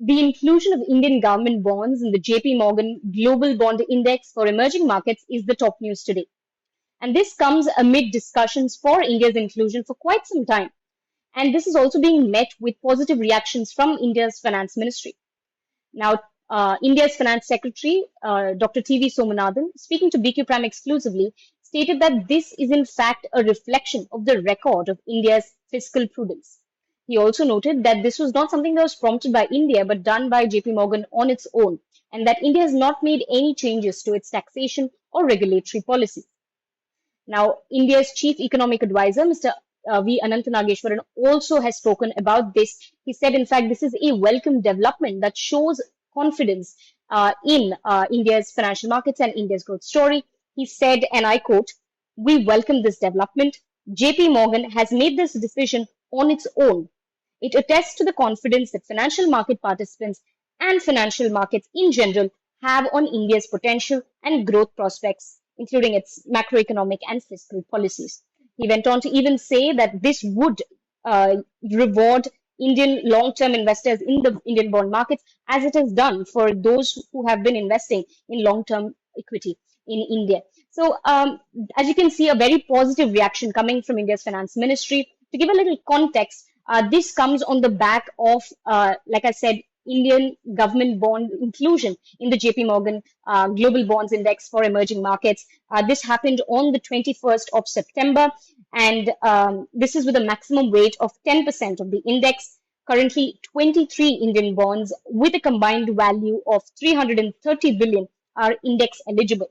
The inclusion of Indian government bonds in the JP Morgan Global Bond Index for emerging markets is the top news today. And this comes amid discussions for India's inclusion for quite some time. And this is also being met with positive reactions from India's finance ministry. Now, India's Finance Secretary, Dr. TV Somanathan, speaking to BQ Prime exclusively, stated that this is in fact a reflection of the record of India's fiscal prudence. He also noted that this was not something that was prompted by India but done by JP Morgan on its own, and that India has not made any changes to its taxation or regulatory policy. Now, India's chief economic advisor, Mr. V. Anantanageshwaran, also has spoken about this. He said, in fact, this is a welcome development that shows confidence in India's financial markets and India's growth story. He said, and I quote, "We welcome this development. JP Morgan has made this decision on its own. It attests to the confidence that financial market participants and financial markets in general have on India's potential and growth prospects, including its macroeconomic and fiscal policies." He went on to even say that this would reward Indian long-term investors in the Indian bond markets, as it has done for those who have been investing in long-term equity in India. So, as you can see, a very positive reaction coming from India's finance ministry. To give a little context, this comes on the back of, like I said, Indian government bond inclusion in the JP Morgan Global Bonds Index for emerging markets. This happened on the 21st of September, and this is with a maximum weight of 10% of the index. Currently, 23 Indian bonds with a combined value of 330 billion are index eligible.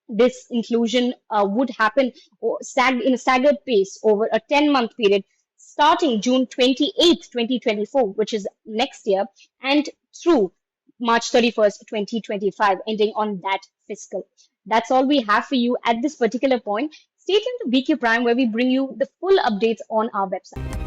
This inclusion would happen in a staggered pace over a 10-month period, starting June 28th, 2024, which is next year, and through March 31st, 2025, ending on that fiscal. That's all we have for you at this particular point. Stay tuned to BQ Prime, where we bring you the full updates on our website.